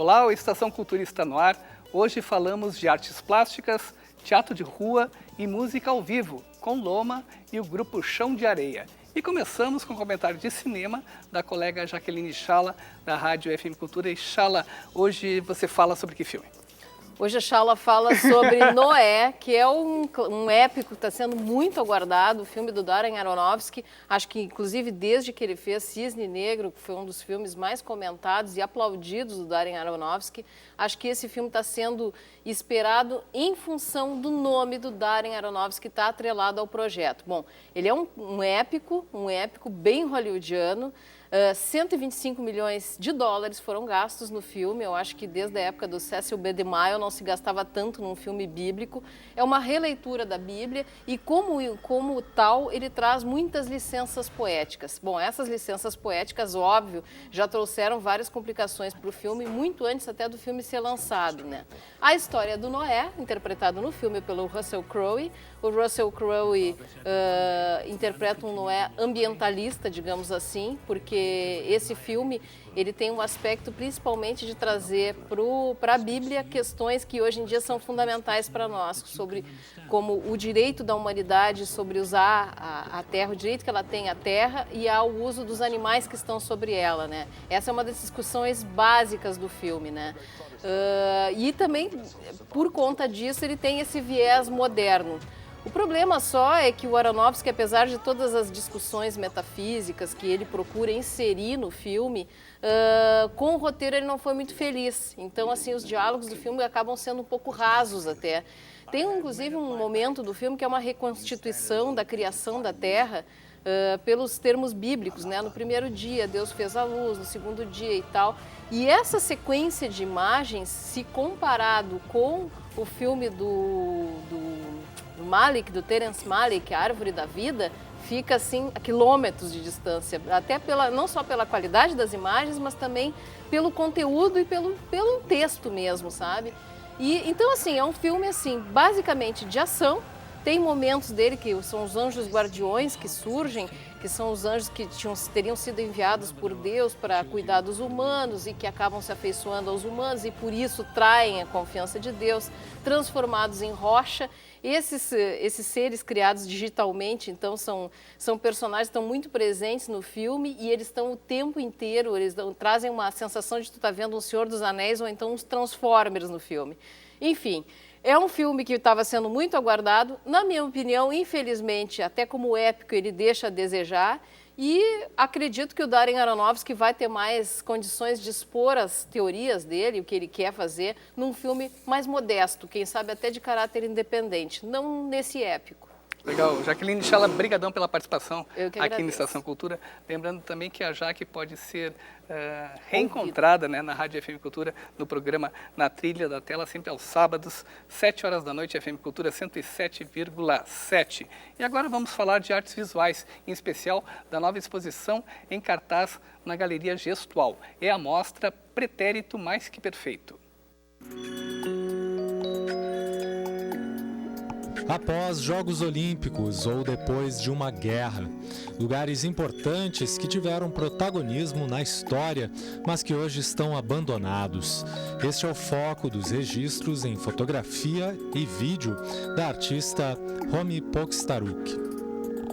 Olá, o Estação Cultura está no ar. Hoje falamos de artes plásticas, teatro de rua e música ao vivo, com Loma e o grupo Chão de Areia. E começamos com um comentário de cinema da colega Jaqueline Chala, da Rádio FM Cultura. E Chala, hoje você fala sobre que filme? Hoje a Chala fala sobre Noé, que é um épico que está sendo muito aguardado, o filme do Darren Aronofsky. Acho que, inclusive, desde que ele fez Cisne Negro, que foi um dos filmes mais comentados e aplaudidos do Darren Aronofsky, acho que esse filme está sendo esperado em função do nome do Darren Aronofsky que está atrelado ao projeto. Bom, ele é um épico bem hollywoodiano. 125 milhões de dólares foram gastos no filme. Eu acho que desde a época do Cecil B. DeMille não se gastava tanto num filme bíblico. É uma releitura da Bíblia e, como tal, ele traz muitas licenças poéticas. Bom, essas licenças poéticas, óbvio, já trouxeram várias complicações para o filme, muito antes até do filme ser lançado, né? A história do Noé, interpretado no filme pelo Russell Crowe. O Russell Crowe interpreta um Noé ambientalista, digamos assim, porque esse filme ele tem um aspecto principalmente de trazer para a Bíblia questões que hoje em dia são fundamentais para nós, sobre como o direito da humanidade sobre usar a terra, o direito que ela tem à terra e ao uso dos animais que estão sobre ela, né? Essa é uma das discussões básicas do filme, né? E também, por conta disso, ele tem esse viés moderno. O problema só é que o Aronofsky, apesar de todas as discussões metafísicas que ele procura inserir no filme, com o roteiro ele não foi muito feliz. Então, assim, os diálogos do filme acabam sendo um pouco rasos até. Tem, inclusive, um momento do filme que é uma reconstituição da criação da Terra pelos termos bíblicos, né? No primeiro dia, Deus fez a luz, no segundo dia e tal. E essa sequência de imagens, se comparado com o filme do Malick, do Terence Malick, A Árvore da Vida, fica assim a quilômetros de distância, até não só pela qualidade das imagens, mas também pelo conteúdo e pelo texto mesmo, sabe? E então, assim, é um filme assim, basicamente de ação. Tem momentos dele que são os anjos guardiões que surgem, que são os anjos que teriam sido enviados por Deus para cuidar dos humanos e que acabam se afeiçoando aos humanos e por isso traem a confiança de Deus, transformados em rocha. Esses seres criados digitalmente, então, são personagens que estão muito presentes no filme e eles estão o tempo inteiro, trazem uma sensação de tu estar vendo um Senhor dos Anéis ou então uns Transformers no filme. Enfim, é um filme que estava sendo muito aguardado. Na minha opinião, infelizmente, até como épico, ele deixa a desejar. E acredito que o Darren Aronofsky vai ter mais condições de expor as teorias dele, o que ele quer fazer, num filme mais modesto, quem sabe até de caráter independente, não nesse épico. Legal. Jaqueline Chala, brigadão pela participação aqui no Estação Cultura. Lembrando também que a Jaque pode ser reencontrada, né, na Rádio FM Cultura, no programa Na Trilha da Tela, sempre aos sábados, 7 horas da noite, FM Cultura 107,7. E agora vamos falar de artes visuais, em especial da nova exposição em cartaz na Galeria Gestual. É a mostra Pretérito Mais Que Perfeito. Após Jogos Olímpicos ou depois de uma guerra, lugares importantes que tiveram protagonismo na história, mas que hoje estão abandonados. Este é o foco dos registros em fotografia e vídeo da artista Romy Pokstaruk.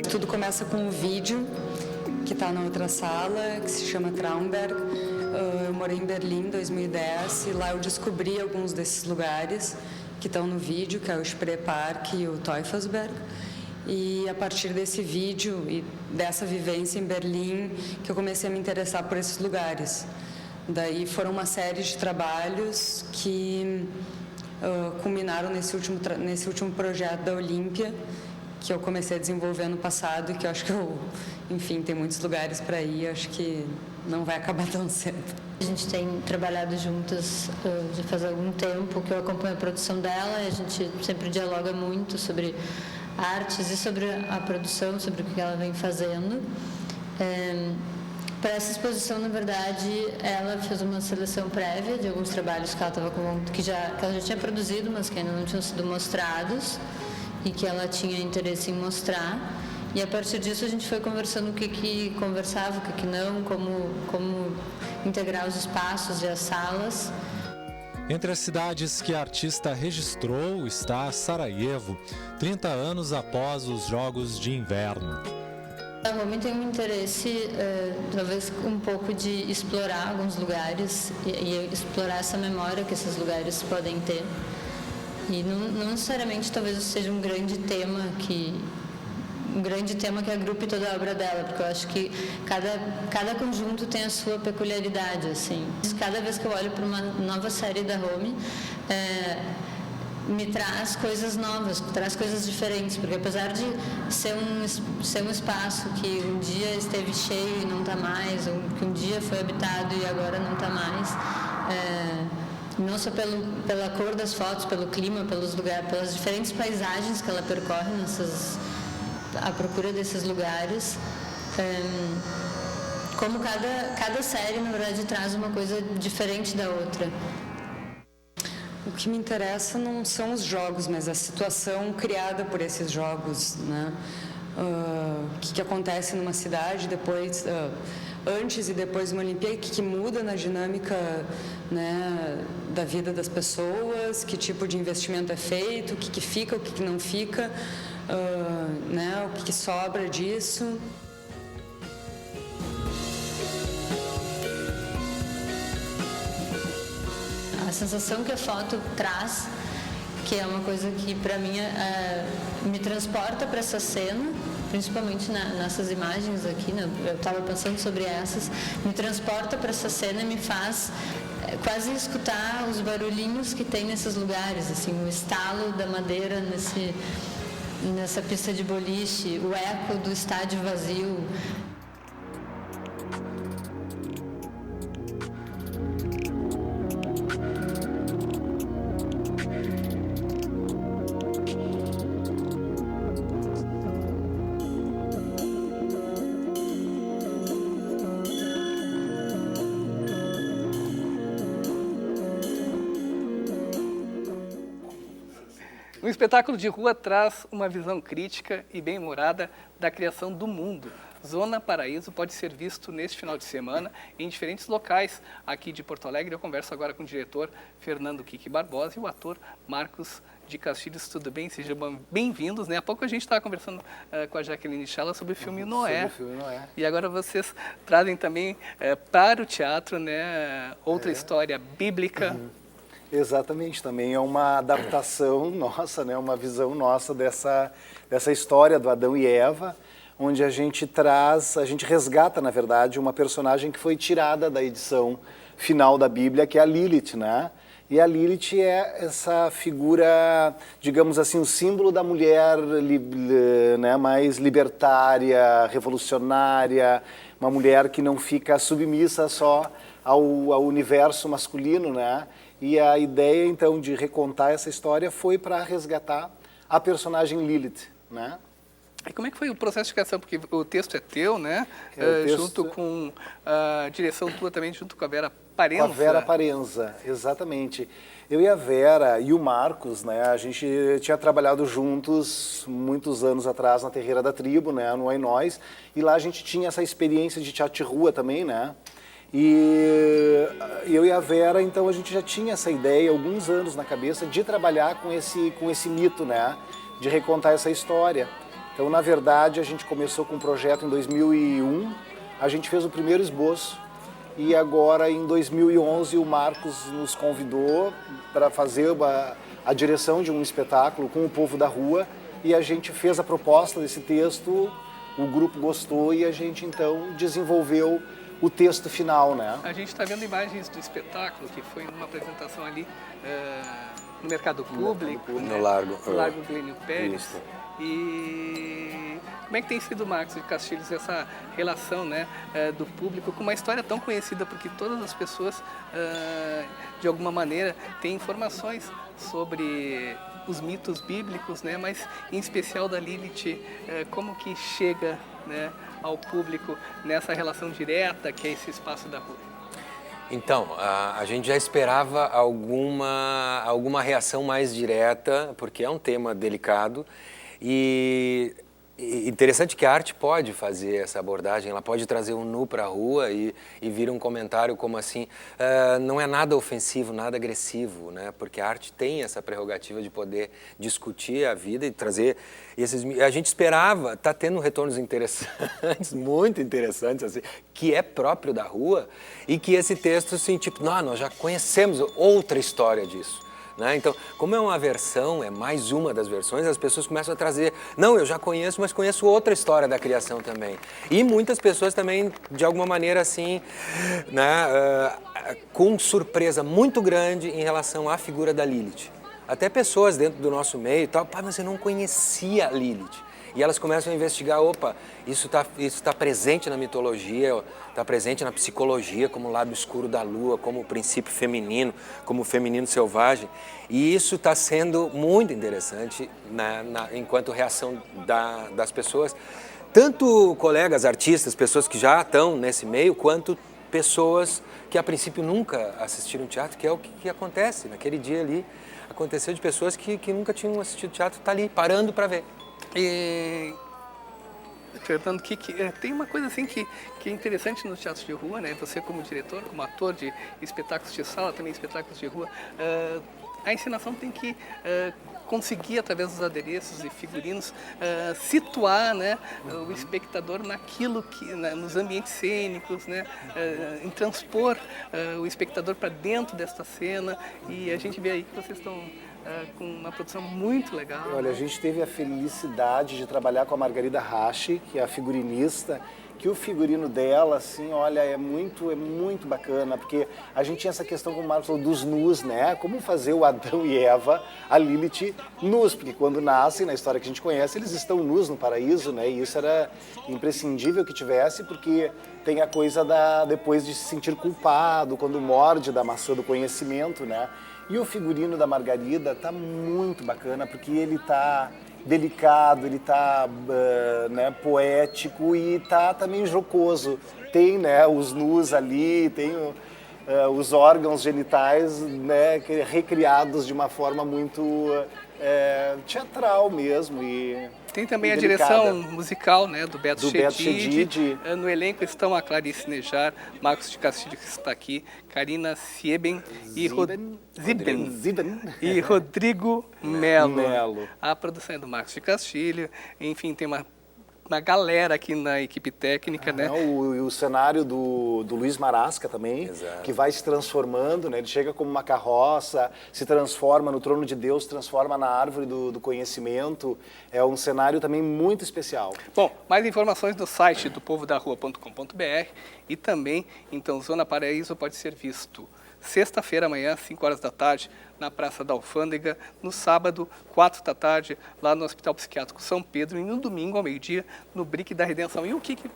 Tudo começa com um vídeo que está na outra sala, que se chama Traumberg. Eu morei em Berlim em 2010 e lá eu descobri alguns desses lugares que estão no vídeo, que é o Spree Park e o Teufelsberg. E a partir desse vídeo e dessa vivência em Berlim que eu comecei a me interessar por esses lugares. Daí foram uma série de trabalhos que culminaram nesse último projeto da Olímpia, que eu comecei a desenvolver ano passado e que eu acho que enfim, tem muitos lugares para ir, acho que não vai acabar tão cedo. A gente tem trabalhado juntas já faz algum tempo, que eu acompanho a produção dela, e a gente sempre dialoga muito sobre artes e sobre a produção, sobre o que ela vem fazendo. Para essa exposição, na verdade, ela fez uma seleção prévia de alguns trabalhos que ela já tinha produzido, mas que ainda não tinham sido mostrados e que ela tinha interesse em mostrar. E a partir disso a gente foi conversando o que conversava, o que não, como integrar os espaços e as salas Entre as cidades que a artista registrou está Sarajevo, 30 anos após os Jogos de Inverno. A Roma tem um interesse, talvez um pouco de explorar alguns lugares e explorar essa memória que esses lugares podem ter. E não necessariamente talvez seja um grande tema que agrupe toda a obra dela, porque eu acho que cada conjunto tem a sua peculiaridade, assim. Cada vez que eu olho para uma nova série da Home, me traz coisas novas, traz coisas diferentes, porque apesar de ser um espaço que um dia esteve cheio e não está mais, ou que um dia foi habitado e agora não está mais, não só pela cor das fotos, pelo clima, pelos lugares, pelas diferentes paisagens que ela percorre à procura desses lugares, como cada série, na verdade, traz uma coisa diferente da outra. O que me interessa não são os jogos, mas a situação criada por esses jogos, né? O que acontece numa cidade depois, antes e depois de uma Olimpíada, o que muda na dinâmica, né, da vida das pessoas, que tipo de investimento é feito, o que fica, o que não fica, né, o que sobra disso. A sensação que a foto traz, que é uma coisa que para mim me transporta para essa cena, principalmente nessas imagens aqui, né? Eu estava pensando sobre essas, me transporta para essa cena e me faz quase escutar os barulhinhos que tem nesses lugares, assim, o estalo da madeira nessa pista de boliche, o eco do estádio vazio. O espetáculo de rua traz uma visão crítica e bem-humorada da criação do mundo. Zona Paraíso pode ser visto neste final de semana em diferentes locais aqui de Porto Alegre. Eu converso agora com o diretor Fernando Kiki Barbosa e o ator Marcos de Castilhos. Tudo bem? Sejam bem-vindos. Há pouco a gente estava conversando com a Jaqueline Chala sobre o filme Noé. Sobre o filme Noé. E agora vocês trazem também para o teatro, né, outra história bíblica. Exatamente, também é uma adaptação nossa, né, uma visão nossa dessa história do Adão e Eva, onde a gente resgata, na verdade, uma personagem que foi tirada da edição final da Bíblia, que é a Lilith, né? E a Lilith é essa figura, digamos assim, o símbolo da mulher, né, mais libertária, revolucionária, uma mulher que não fica submissa só ao universo masculino, né? E a ideia, então, de recontar essa história foi para resgatar a personagem Lilith, né? E como é que foi o processo de criação? Porque o texto é teu, né? Junto com a direção tua também, junto com a Vera Parenza. Com a Vera Parenza, exatamente. Eu e a Vera e o Marcos, né? A gente tinha trabalhado juntos muitos anos atrás na Terreira da Tribo, né? No Ai Nós. E lá a gente tinha essa experiência de teatro de rua também, né? E eu e a Vera, então, a gente já tinha essa ideia há alguns anos na cabeça de trabalhar com esse mito, né? De recontar essa história. Então, na verdade, a gente começou com um projeto em 2001, a gente fez o primeiro esboço e agora, em 2011, o Marcos nos convidou para fazer a direção de um espetáculo com o povo da rua e a gente fez a proposta desse texto, o grupo gostou e a gente, então, desenvolveu o texto final, né? A gente está vendo imagens do espetáculo, que foi uma apresentação ali no Mercado Público, no né? Largo Glênio Pérez. Isso. E como é que tem sido, Marcos de Castilhos, essa relação, né, do público com uma história tão conhecida, porque todas as pessoas, de alguma maneira, têm informações sobre os mitos bíblicos, né, mas em especial da Lilith, como que chega, né, ao público nessa relação direta que é esse espaço da rua? Então, a gente já esperava alguma reação mais direta, porque é um tema delicado, e Interessante que a arte pode fazer essa abordagem, ela pode trazer um nu para a rua e vir um comentário como assim, não é nada ofensivo, nada agressivo, né? Porque a arte tem essa prerrogativa de poder discutir a vida e trazer esses... A gente esperava, está tendo retornos interessantes, muito interessantes, assim, que é próprio da rua e que esse texto, assim, tipo, não, nós já conhecemos outra história disso. Né? Então, como é uma versão, é mais uma das versões, as pessoas começam a trazer, não, eu já conheço, mas conheço outra história da criação também. E muitas pessoas também, de alguma maneira assim, né, com surpresa muito grande em relação à figura da Lilith. Até pessoas dentro do nosso meio e tal, pai, mas eu não conhecia a Lilith. E elas começam a investigar, opa, isso tá presente na mitologia, está presente na psicologia, como o lado escuro da lua, como o princípio feminino, como o feminino selvagem. E isso está sendo muito interessante enquanto reação das pessoas, tanto colegas, artistas, pessoas que já estão nesse meio, quanto pessoas que a princípio nunca assistiram teatro, que é o que acontece naquele dia ali. Aconteceu de pessoas que nunca tinham assistido teatro, tá ali parando para ver. E, Fernando, tem uma coisa assim que é interessante no teatro de rua, né? Você como diretor, como ator de espetáculos de sala, também espetáculos de rua, a encenação tem que conseguir, através dos adereços e figurinos, situar, né, o espectador naquilo nos ambientes cênicos, né, em transpor o espectador para dentro desta cena. E a gente vê aí que vocês estão com uma produção muito legal. Olha, a gente teve a felicidade de trabalhar com a Margarida Rache, que é a figurinista, que o figurino dela, assim, olha, é muito bacana, porque a gente tinha essa questão, como o Marcos falou, dos nus, né? Como fazer o Adão e Eva, a Lilith, nus, porque quando nascem, na história que a gente conhece, eles estão nus no paraíso, né? E isso era imprescindível que tivesse, porque tem a coisa depois de se sentir culpado, quando morde da maçã do conhecimento, né? E o figurino da Margarida tá muito bacana, porque ele tá delicado, ele tá né, poético e tá também jocoso. Tem, né, os nus ali, tem os órgãos genitais, né, recriados de uma forma muito teatral mesmo. Tem também a direção musical, né, do Beto Chedid. No elenco estão a Clarice Nejar, Marcos de Castilho, que está aqui, Karina Sieben e Rodrigo Melo. A produção é do Marcos de Castilho. Enfim, tem uma galera aqui na equipe técnica, né? O cenário do Luiz Marasca também, exato, que vai se transformando, né? Ele chega como uma carroça, se transforma no trono de Deus, se transforma na árvore do conhecimento. É um cenário também muito especial. Bom, mais informações no site do povodarrua.com.br e também, então, Zona Paraíso pode ser visto sexta-feira, amanhã, 5 horas da tarde, na Praça da Alfândega, no sábado, 4 da tarde, lá no Hospital Psiquiátrico São Pedro, e no domingo, ao meio-dia, no Brick da Redenção. E o Kiki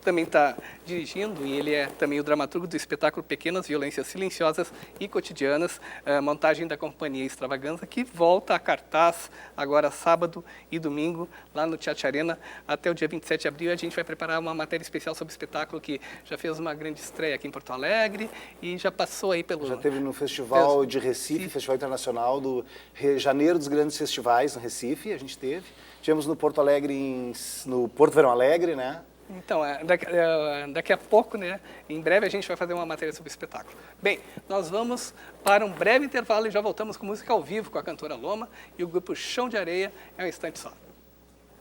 também está dirigindo, e ele é também o dramaturgo do espetáculo Pequenas Violências Silenciosas e Cotidianas, montagem da Companhia Extravaganza, que volta a cartaz agora sábado e domingo, lá no Teatro Arena, até o dia 27 de abril. A gente vai preparar uma matéria especial sobre o espetáculo, que já fez uma grande estreia aqui em Porto Alegre e já passou aí pelo... Já teve no Festival de Recife, Festival Internacional do Janeiro dos Grandes Festivais no Recife, a gente teve. Tivemos no Porto Alegre, no Porto Verão Alegre, né? Então, daqui a pouco, né, em breve a gente vai fazer uma matéria sobre o espetáculo. Bem, nós vamos para um breve intervalo e já voltamos com música ao vivo com a cantora Loma e o grupo Chão de Areia. É um instante só.